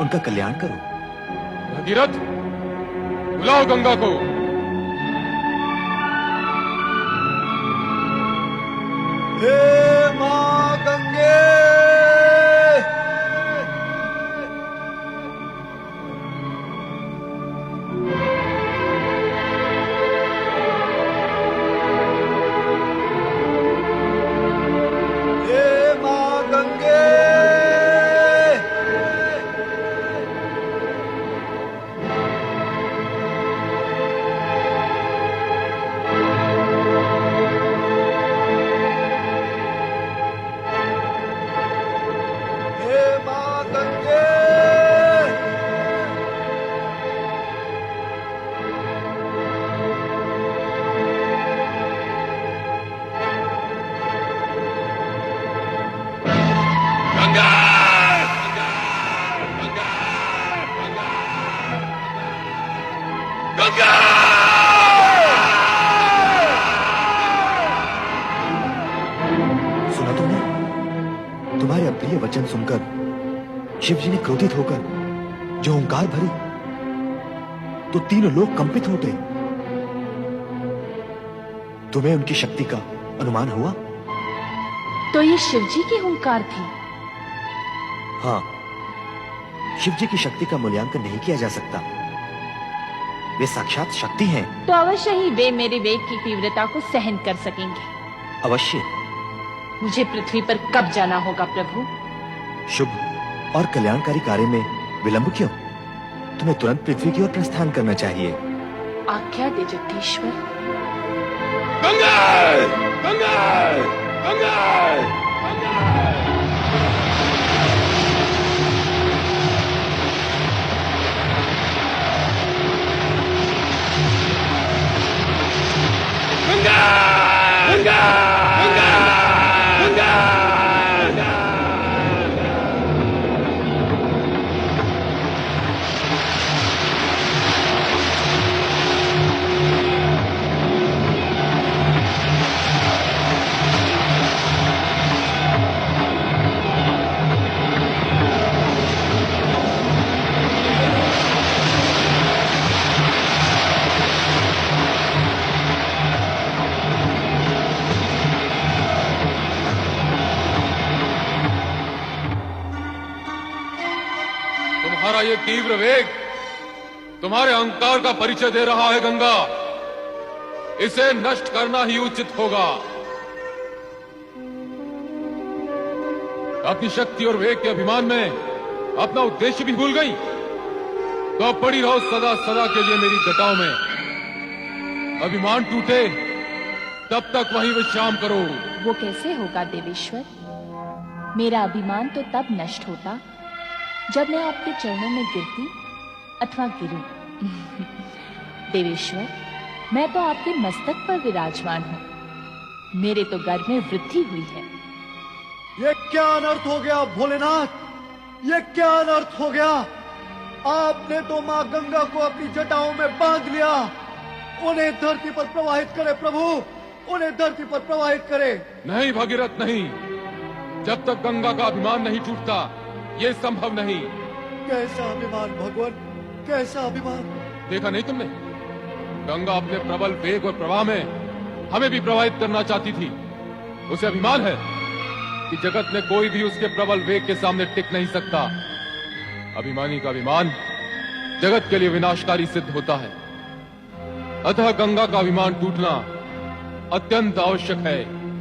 उनका कल्याण करो। भगीरथ, बुलाओ गंगा को। हे मां गंगे, हे मां गंगे, हे मां गंगे। गंगा! गंगा! सुना तुमने? तुम्हारे अप्रिय वचन सुनकर शिव जी ने क्रोधित होकर जो ओंकार भरी तो तीनों लोग कंपित हो गए। तुम्हें उनकी शक्ति का अनुमान हुआ? तो ये शिवजी की हुंकार थी? हाँ, शिव जी की शक्ति का मूल्यांकन नहीं किया जा सकता। वे साक्षात शक्ति हैं। तो अवश्य ही वे मेरे वेग की तीव्रता को सहन कर सकेंगे। अवश्य। मुझे पृथ्वी पर कब जाना होगा प्रभु? शुभ और कल्याणकारी कार्य में विलंब क्यों? तुम्हें तुरंत पृथ्वी की ओर प्रस्थान करना चाहिए। आज्ञा दे जगदीश्वर। गंगा! गंगा! गंगा! गंगा! गंगा! गंगा! गंगा! तुम्हारा ये तीव्र वेग तुम्हारे अहंकार का परिचय दे रहा है गंगा। इसे नष्ट करना ही उचित होगा। अपनी शक्ति और वेग के अभिमान में अपना उद्देश्य भी भूल गई, तो अब पड़ी रहो सदा सदा के लिए मेरी जटाओं में। अभिमान टूटे तब तक वहीं विश्राम करो। वो कैसे होगा देवेश्वर? मेरा अभिमान तो तब नष्ट होता जब मैं आपके चरणों में गिरती अथवा गिरूं। देवेश्वर, मैं तो आपके मस्तक पर विराजमान हूं। मेरे तो गर्भ में वृद्धि हुई है। ये क्या अनर्थ हो गया भोलेनाथ, ये क्या अनर्थ हो गया। आपने तो मां गंगा को अपनी जटाओं में बांध लिया। उन्हें धरती पर प्रवाहित करे प्रभु, उन्हें धरती पर प्रवाहित करे। नहीं भगीरथ नहीं, जब तक गंगा का अभिमान नहीं टूटता ये संभव नहीं। कैसा अभिमान भगवान, कैसा अभिमान। देखा नहीं तुमने? गंगा अपने प्रबल वेग और प्रवाह में हमें भी प्रवाहित करना चाहती थी। उसे अभिमान है कि जगत में कोई भी उसके प्रबल वेग के सामने टिक नहीं सकता। अभिमानी का अभिमान जगत के लिए विनाशकारी सिद्ध होता है। अतः गंगा का अभिमान टूटना अत्यंत आवश्यक है।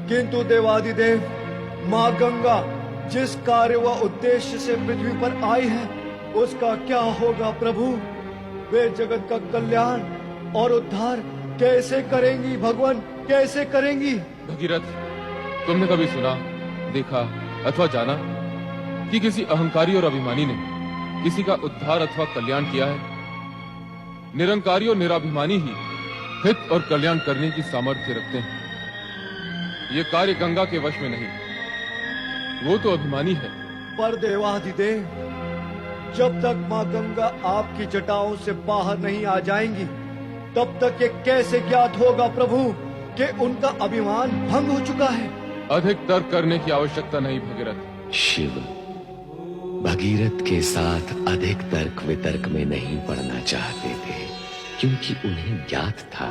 किंतु देवादिदेव, मां गंगा जिस कार्य व उद्देश्य से पृथ्वी पर आई है उसका क्या होगा प्रभु? वे जगत का कल्याण और उद्धार कैसे करेंगी भगवान, कैसे करेंगी? भगीरथ, तुमने कभी सुना, देखा अथवा जाना कि किसी अहंकारी और अभिमानी ने किसी का उद्धार अथवा कल्याण किया है? निरंकारी और निराभिमानी ही हित और कल्याण करने की सामर्थ्य रखते हैं। ये कार्य गंगा के वश में नहीं, वो तो अभिमानी है। पर देवाधिदेव, जब तक मां गंगा आपकी जटाओं से बाहर नहीं आ जाएंगी तब तक ये कैसे ज्ञात होगा प्रभु कि उनका अभिमान भंग हो चुका है? अधिक तर्क करने की आवश्यकता नहीं भगीरथ। शिव, भगीरथ के साथ अधिक तर्क वितर्क में नहीं पड़ना चाहते थे, क्योंकि उन्हें ज्ञात था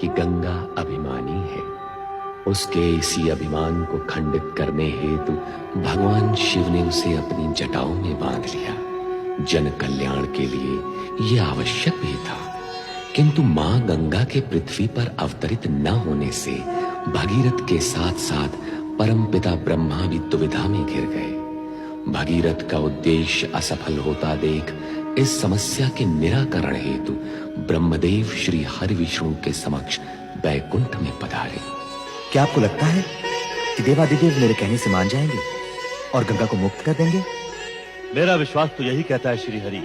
कि गंगा अभिमानी है। उसके इसी अभिमान को खंडित करने हेतु भगवान शिव ने उसे अपनी जटाओं में बांध लिया। जन कल्याण के लिए यह आवश्यक भी था, किंतु मां गंगा के पृथ्वी पर अवतरित न होने से भगीरथ के साथ साथ परमपिता ब्रह्मा भी दुविधा में घिर गए। भगीरथ का उद्देश्य असफल होता देख इस समस्या के निराकरण हेतु ब्रह्मदेव श्री हरि विष्णु के समक्ष बैकुंठ में पधारे। क्या आपको लगता है कि देवादिदेव मेरे कहने से मान जाएंगे और गंगा को मुक्त कर देंगे? मेरा विश्वास तो यही कहता है श्री हरि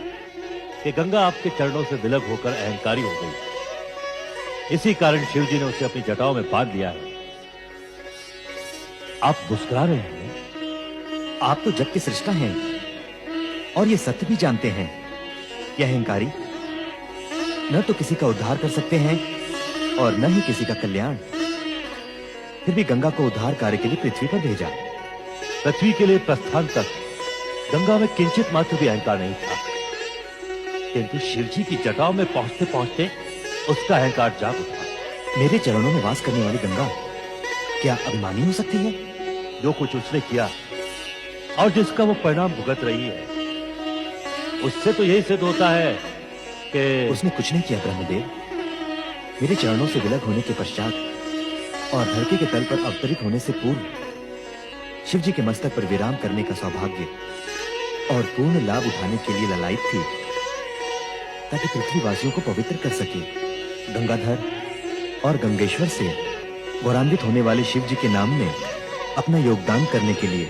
कि गंगा आपके चरणों से विलग होकर अहंकारी हो गई। इसी कारण शिव जी ने उसे अपनी जटाओं में बांध लिया है। आप मुस्कुरा रहे हैं। आप तो जग के सृष्टा हैं और ये सत्य भी जानते हैं कि अहंकारी न तो किसी का उद्धार कर सकते हैं और न ही किसी का कल्याण। फिर भी गंगा को उद्धार कार्य के लिए पृथ्वी पर भेजा। पृथ्वी के लिए प्रस्थान तक गंगा में किंचित मात्र भी अहंकार नहीं था, किंतु शिव जी की जटाओं में पहुंचते पहुंचते उसका अहंकार जाग उठा। मेरे चरणों में वास करने वाली गंगा क्या अभिमानी हो सकती है? जो कुछ उसने किया और जिसका वो परिणाम भुगत रही है, उससे तो यही सिद्ध होता है कि उसने कुछ नहीं किया ब्रह्मदेव। मेरे चरणों से विलग होने के पश्चात और धरती के तल पर अवतरित होने से पूर्व शिव जी के मस्तक पर विराम करने का सौभाग्य और पूर्ण लाभ उठाने के लिए ललायित थी, ताकि पृथ्वीवासियों को पवित्र कर सके। गंगाधर और गंगेश्वर से गौरवान्वित होने वाले शिव जी के नाम में अपना योगदान करने के लिए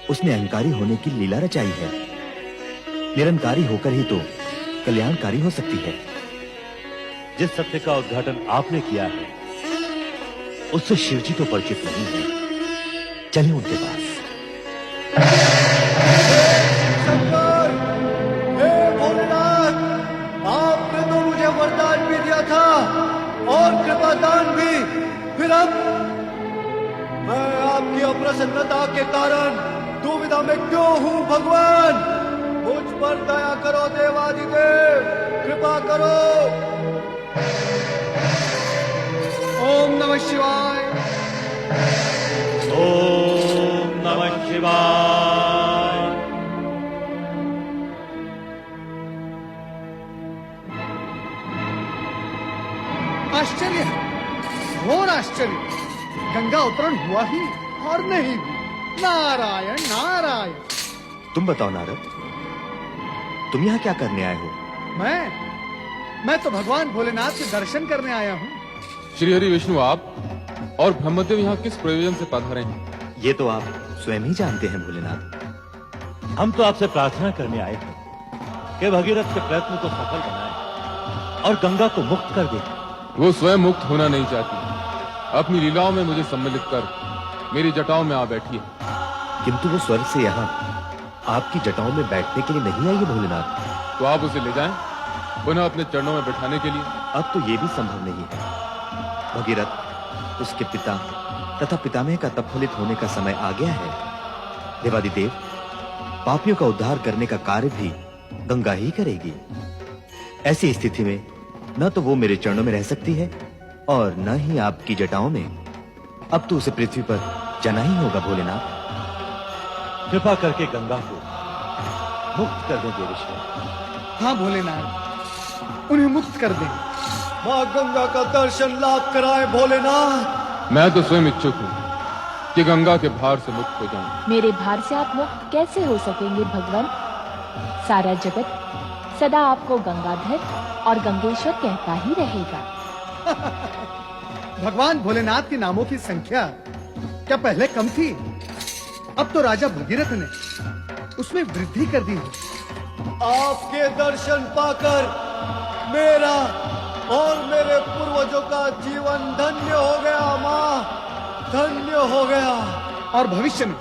उसने अहंकारी होने की लीला रचाई है। निरंकारी होकर ही तो कल्याणकारी हो सकती है। जिस सत्य का उद्घाटन आपने किया है उससे शिव जी तो परिचित नहीं है। चलिए उनके पास। शंकर, हे भोलेनाथ, आपने तो मुझे वरदान भी दिया था और कृपादान भी। फिर अब मैं आपकी अप्रसन्नता के कारण दुविधा में क्यों हूं भगवान? मुझ पर दया करो देवादिदेव, कृपा करो। ओम नमः शिवाय। ओम नमः शिवाय। आश्चर्य, घोर आश्चर्य। गंगा उतरण हुआ ही और नहीं भी। नारायण नारायण। तुम बताओ नारद, तुम यहाँ क्या करने आए हो? मैं तो भगवान भोलेनाथ के दर्शन करने आया हूँ। श्री हरि विष्णु, आप और ब्रह्मदेव यहाँ किस प्रयोजन से पधारे हैं? ये तो आप स्वयं ही जानते हैं भोलेनाथ। हम तो आपसे प्रार्थना करने आए थे कि भगीरथ के प्रयत्न को सफल बनाए और गंगा को मुक्त कर दे। वो स्वयं मुक्त होना नहीं चाहती, अपनी लीलाओं में मुझे सम्मिलित कर मेरी जटाओं में आ बैठी है। किंतु वो स्वर्ग से यहाँ आपकी जटाओं में बैठने के लिए नहीं आई है भोलेनाथ। तो आप उसे ले जाएं, पुनः अपने चरणों में बैठाने के लिए। अब तो ये भी संभव नहीं है। भगीरथ, उसके पिता तथा पितामह का तप फलित होने का समय आ गया है। देवादिदेव, पापियों का उद्धार करने का कार्य भी गंगा ही करेगी। ऐसी स्थिति में न तो वो मेरे चरणों में रह सकती है और न ही आपकी जटाओं में। अब तो उसे पृथ्वी पर जाना ही होगा भोलेनाथ। कृपा करके गंगा को मुक्त कर दें देवेश्वर। हाँ भोलेनाथ, उन्हें मुक्त कर दें। माँ गंगा का दर्शन लाभ कराए भोलेनाथ। मैं तो स्वयं इच्छुक हूँ कि गंगा के भार से मुक्त हो जाऊं। मेरे भार से आप मुक्त कैसे हो सकेंगे भगवान? सारा जगत सदा आपको गंगाधर और गंगेश्वर कहता ही रहेगा। भगवान भोलेनाथ के नामों की संख्या क्या पहले कम थी? अब तो राजा भगीरथ ने उसमें वृद्धि कर दी है। आपके दर्शन पाकर मेरा और मेरे पूर्वजों का जीवन धन्य हो गया माँ, धन्य हो गया। और भविष्य में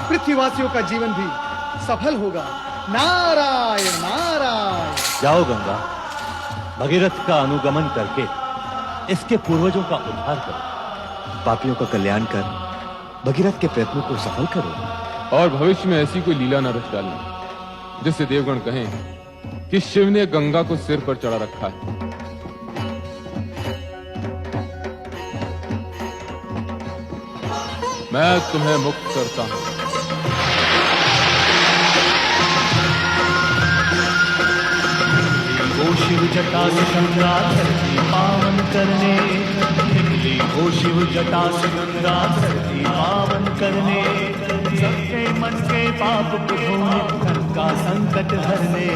पृथ्वीवासियों का जीवन भी सफल होगा। नारायण नारायण। जाओ गंगा, भगीरथ का अनुगमन करके इसके पूर्वजों का उद्धार करो। पापियों का कल्याण कर भगीरथ के प्रयत्नों को सफल करो। और भविष्य में ऐसी कोई लीला न रच डालना जिससे देवगण कहें कि शिव ने गंगा को सिर पर चढ़ा रखा है। मैं तुम्हें मुक्त करता हूं। वो शिव जटा से गंगा धरती पावन करने निकली, वो शिव जटा से गंगा धरती पावन करने, सबके मन के पाप को धोने, धन का संकट हरने।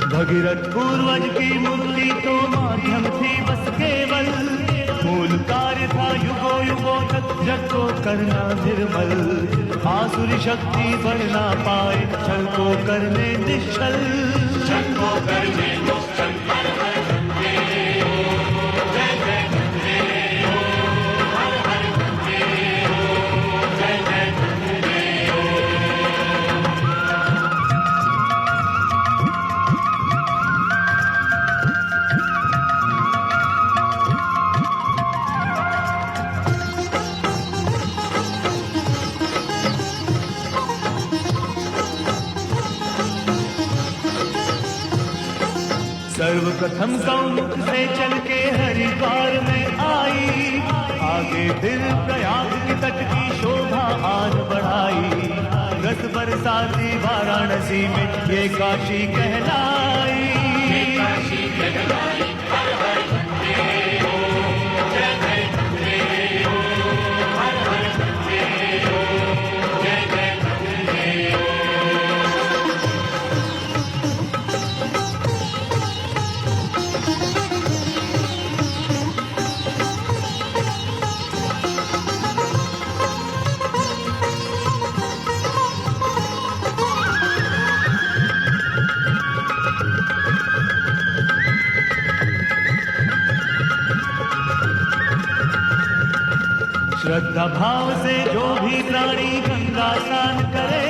भगीरथ पूर्वज की मूर्ति तो माध्यम थी बस केवल, मूल कार्य था युगो युगों तक जग को करना निर्मल। आसुरी शक्ति बढ़ ना पाए छल को करने निश्चल, छल को करने निश्चल। सर्वप्रथम गौमुख से चल के हरिद्वार में आई, आगे फिर प्रयाग के तट की शोभा आन बढ़ाई, रस बरसाती वाराणसी में ये काशी कहलाई। श्रद्धा भाव से जो भी प्राणी गंगा स्नान करे,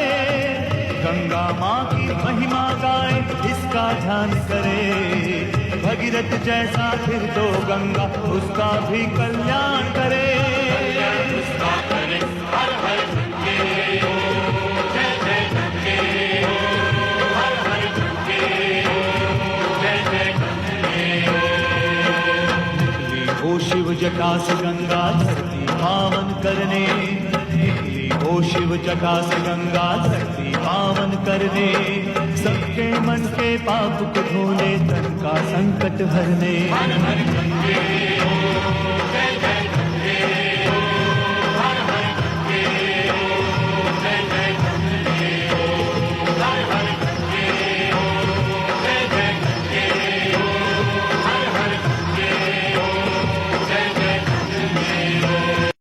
गंगा माँ की महिमा गाए इसका ध्यान करे। भगीरथ जैसा फिर तो गंगा उसका भी कल्याण करे, उसका करे हर हर गंगे हो, जय जय गंगे हो, हर हर गंगे हो, जय जय गंगे हो। ओ शिव जटा से गंगा धरती पावन करने निकली, ओ शिव जटा से गंगा धरती पावन करने, सबके मन के पाप को धोने, तन का संकट हरने। हर हर गंगे हो, जय